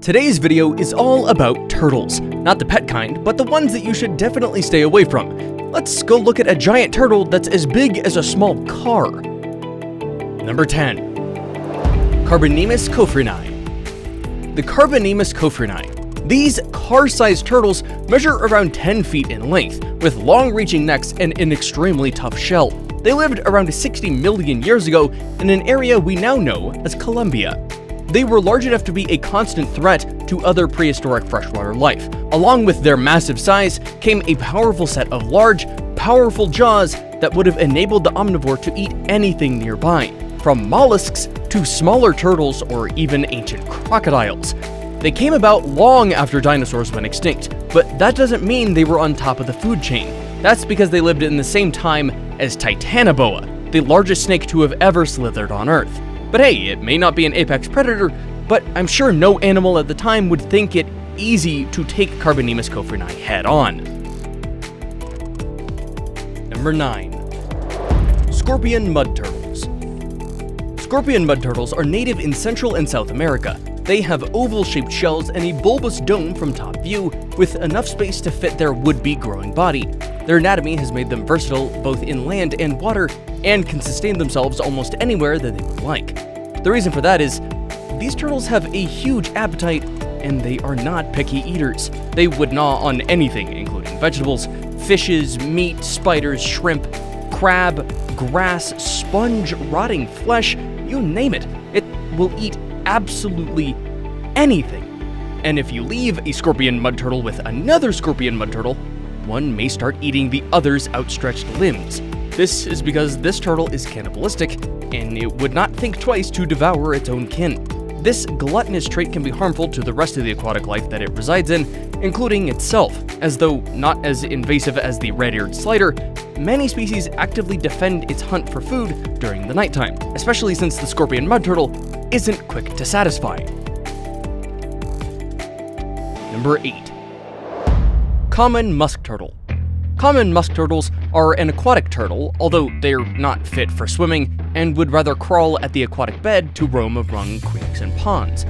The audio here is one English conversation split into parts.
Today's video is all about turtles. Not the pet kind, but the ones that you should definitely stay away from. Let's go look at a giant turtle that's as big as a small car. Number 10. Carbonemus cofreni. The Carbonemus cofreni. These car-sized turtles measure around 10 feet in length, with long-reaching necks and an extremely tough shell. They lived around 60 million years ago in an area we now know as Colombia. They were large enough to be a constant threat to other prehistoric freshwater life. Along with their massive size came a powerful set of large, powerful jaws that would have enabled the omnivore to eat anything nearby, from mollusks to smaller turtles or even ancient crocodiles. They came about long after dinosaurs went extinct, but that doesn't mean they were on top of the food chain. That's because they lived in the same time as Titanoboa, the largest snake to have ever slithered on Earth. But hey, it may not be an apex predator, but I'm sure no animal at the time would think it easy to take Carbonemus cofreni head on. Number 9. Scorpion mud turtles. Scorpion mud turtles are native in Central and South America. They have oval-shaped shells and a bulbous dome from top view, with enough space to fit their would-be growing body. Their anatomy has made them versatile both in land and water, and can sustain themselves almost anywhere that they would like. The reason for that is, these turtles have a huge appetite, and they are not picky eaters. They would gnaw on anything, including vegetables, fishes, meat, spiders, shrimp, crab, grass, sponge, rotting flesh, you name it. It will eat absolutely anything. And if you leave a scorpion mud turtle with another scorpion mud turtle, one may start eating the other's outstretched limbs. This is because this turtle is cannibalistic, and it would not think twice to devour its own kin. This gluttonous trait can be harmful to the rest of the aquatic life that it resides in, including itself. As though not as invasive as the red-eared slider, many species actively defend its hunt for food during the nighttime, especially since the scorpion mud turtle isn't quick to satisfy. Number 8. Common musk turtle. Common musk turtles are an aquatic turtle, although they're not fit for swimming and would rather crawl at the aquatic bed to roam among creeks and ponds.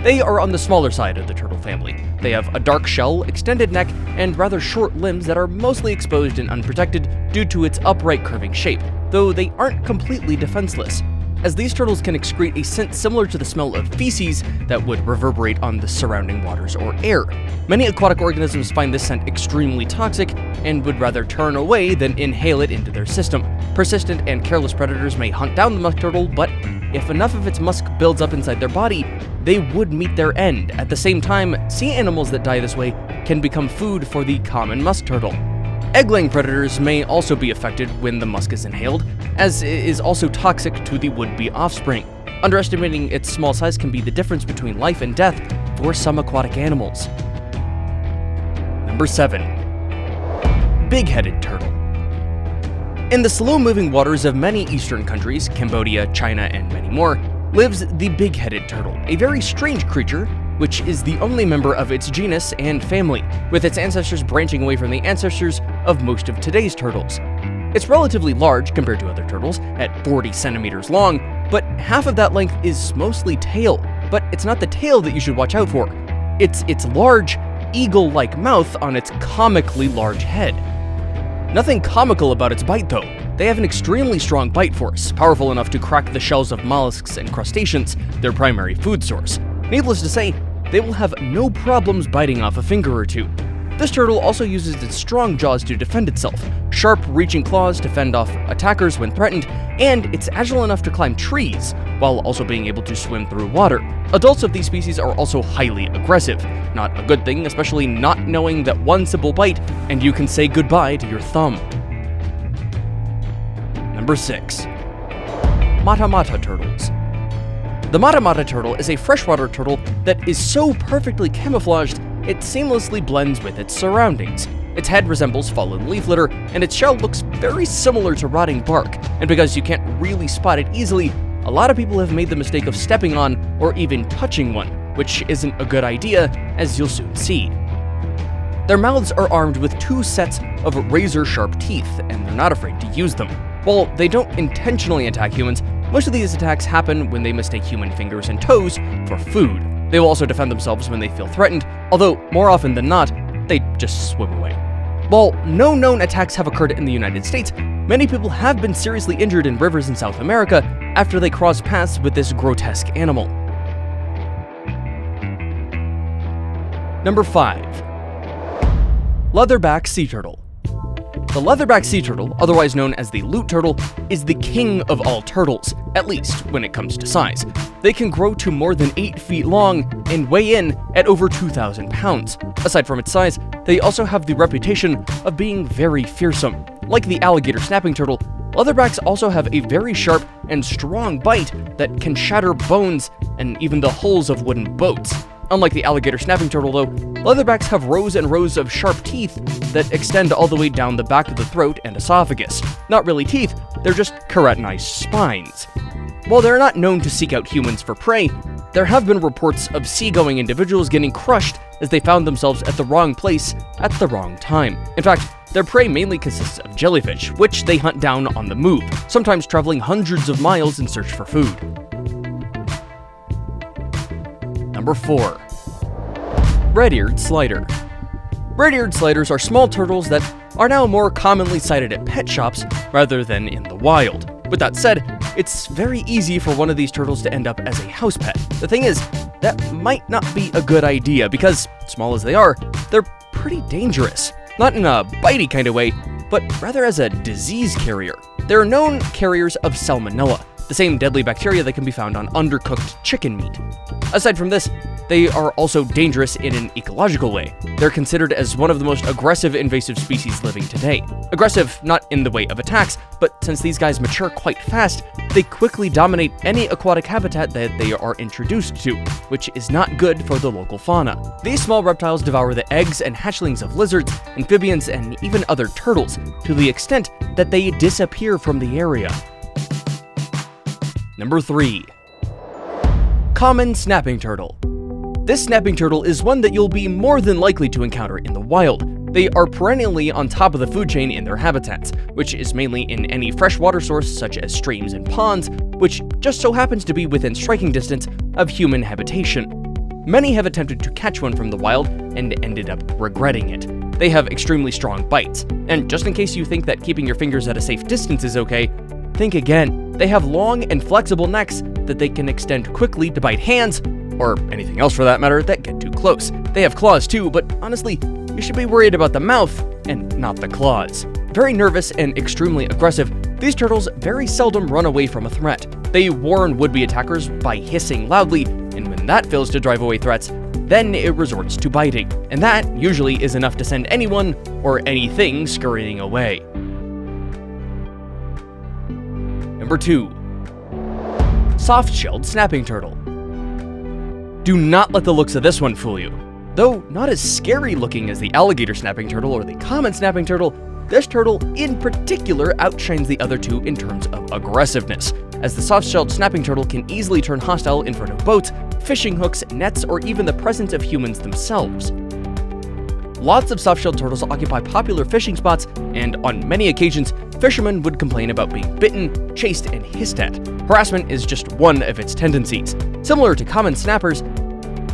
They are on the smaller side of the turtle family. They have a dark shell, extended neck, and rather short limbs that are mostly exposed and unprotected due to its upright curving shape, though they aren't completely defenseless, as these turtles can excrete a scent similar to the smell of feces that would reverberate on the surrounding waters or air. Many aquatic organisms find this scent extremely toxic and would rather turn away than inhale it into their system. Persistent and careless predators may hunt down the musk turtle, but if enough of its musk builds up inside their body, they would meet their end. At the same time, sea animals that die this way can become food for the common musk turtle. Egg-laying predators may also be affected when the musk is inhaled, as it is also toxic to the would-be offspring. Underestimating its small size can be the difference between life and death for some aquatic animals. Number 7. Big-headed turtle. In the slow-moving waters of many eastern countries, Cambodia, China, and many more, lives the big-headed turtle, a very strange creature which is the only member of its genus and family, with its ancestors branching away from the ancestors of most of today's turtles. It's relatively large compared to other turtles, at 40 centimeters long, but half of that length is mostly tail. But it's not the tail that you should watch out for. It's its large, eagle-like mouth on its comically large head. Nothing comical about its bite, though. They have an extremely strong bite force, powerful enough to crack the shells of mollusks and crustaceans, their primary food source. Needless to say, they will have no problems biting off a finger or two. This turtle also uses its strong jaws to defend itself, sharp reaching claws to fend off attackers when threatened, and it's agile enough to climb trees, while also being able to swim through water. Adults of these species are also highly aggressive. Not a good thing, especially not knowing that one simple bite and you can say goodbye to your thumb. Number 6. Mata-mata turtles. The mata-mata turtle is a freshwater turtle that is so perfectly camouflaged it seamlessly blends with its surroundings. Its head resembles fallen leaf litter, and its shell looks very similar to rotting bark, and because you can't really spot it easily, a lot of people have made the mistake of stepping on or even touching one, which isn't a good idea, as you'll soon see. Their mouths are armed with 2 sets of razor-sharp teeth, and they're not afraid to use them. While they don't intentionally attack humans, most of these attacks happen when they mistake human fingers and toes for food. They will also defend themselves when they feel threatened, although more often than not, they just swim away. While no known attacks have occurred in the United States, many people have been seriously injured in rivers in South America after they crossed paths with this grotesque animal. Number 5. Leatherback sea turtle. The leatherback sea turtle, otherwise known as the lute turtle, is the king of all turtles, at least when it comes to size. They can grow to more than 8 feet long and weigh in at over 2,000 pounds. Aside from its size, they also have the reputation of being very fearsome. Like the alligator snapping turtle, leatherbacks also have a very sharp and strong bite that can shatter bones and even the hulls of wooden boats. Unlike the alligator snapping turtle though, leatherbacks have rows and rows of sharp teeth that extend all the way down the back of the throat and esophagus. Not really teeth, they're just keratinized spines. While they're not known to seek out humans for prey, there have been reports of seagoing individuals getting crushed as they found themselves at the wrong place at the wrong time. In fact, their prey mainly consists of jellyfish, which they hunt down on the move, sometimes traveling hundreds of miles in search for food. Number 4. Red-eared slider. Red-eared sliders are small turtles that are now more commonly sighted at pet shops rather than in the wild. With that said, it's very easy for one of these turtles to end up as a house pet. The thing is, that might not be a good idea because, small as they are, they're pretty dangerous. Not in a bitey kind of way, but rather as a disease carrier. They're known carriers of salmonella, the same deadly bacteria that can be found on undercooked chicken meat. Aside from this, they are also dangerous in an ecological way. They're considered as one of the most aggressive invasive species living today. Aggressive not in the way of attacks, but since these guys mature quite fast, they quickly dominate any aquatic habitat that they are introduced to, which is not good for the local fauna. These small reptiles devour the eggs and hatchlings of lizards, amphibians, and even other turtles, to the extent that they disappear from the area. Number 3. Common snapping turtle. This snapping turtle is one that you'll be more than likely to encounter in the wild. They are perennially on top of the food chain in their habitats, which is mainly in any freshwater source such as streams and ponds, which just so happens to be within striking distance of human habitation. Many have attempted to catch one from the wild and ended up regretting it. They have extremely strong bites, and just in case you think that keeping your fingers at a safe distance is okay, think again. They have long and flexible necks that they can extend quickly to bite hands, or anything else for that matter, that get too close. They have claws too, but honestly, you should be worried about the mouth and not the claws. Very nervous and extremely aggressive, these turtles very seldom run away from a threat. They warn would-be attackers by hissing loudly, and when that fails to drive away threats, then it resorts to biting, and that usually is enough to send anyone or anything scurrying away. Number 2. Soft-shelled snapping turtle. Do not let the looks of this one fool you. Though not as scary looking as the alligator snapping turtle or the common snapping turtle, this turtle in particular outshines the other two in terms of aggressiveness, as the soft-shelled snapping turtle can easily turn hostile in front of boats, fishing hooks, nets, or even the presence of humans themselves. Lots of soft-shelled turtles occupy popular fishing spots, and on many occasions, fishermen would complain about being bitten, chased, and hissed at. Harassment is just one of its tendencies. Similar to common snappers,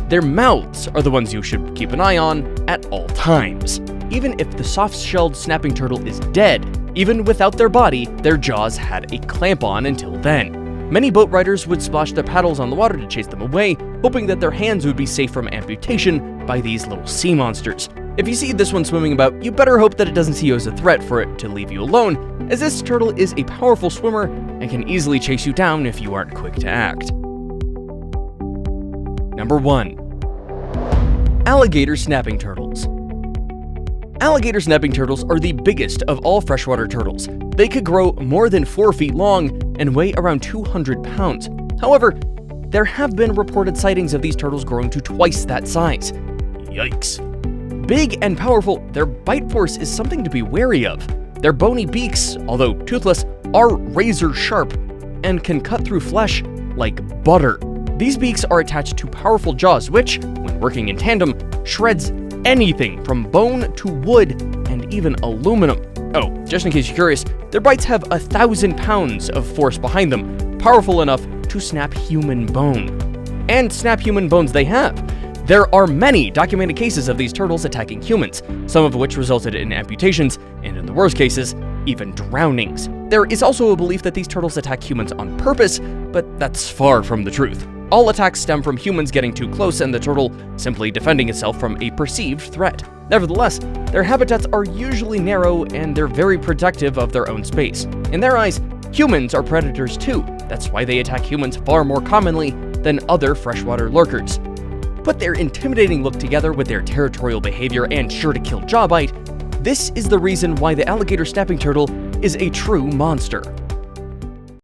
their mouths are the ones you should keep an eye on at all times. Even if the soft-shelled snapping turtle is dead, even without their body, their jaws had a clamp on until then. Many boat riders would splash their paddles on the water to chase them away, hoping that their hands would be safe from amputation by these little sea monsters. If you see this one swimming about, you better hope that it doesn't see you as a threat for it to leave you alone, as this turtle is a powerful swimmer and can easily chase you down if you aren't quick to act. Number 1. Alligator snapping turtles. Alligator snapping turtles are the biggest of all freshwater turtles. They could grow more than 4 feet long and weigh around 200 pounds. However, there have been reported sightings of these turtles growing to twice that size. Yikes. Big and powerful, their bite force is something to be wary of. Their bony beaks, although toothless, are razor sharp and can cut through flesh like butter. These beaks are attached to powerful jaws which, when working in tandem, shreds anything from bone to wood and even aluminum. Oh, just in case you're curious, their bites have 1,000 pounds of force behind them, powerful enough to snap human bone. and snap human bones they have. There are many documented cases of these turtles attacking humans, some of which resulted in amputations, and in the worst cases, even drownings. There is also a belief that these turtles attack humans on purpose, but that's far from the truth. All attacks stem from humans getting too close and the turtle simply defending itself from a perceived threat. Nevertheless, their habitats are usually narrow and they're very protective of their own space. In their eyes, humans are predators too. That's why they attack humans far more commonly than other freshwater lurkers. Put their intimidating look together with their territorial behavior and sure-to-kill jaw bite, this is the reason why the alligator snapping turtle is a true monster.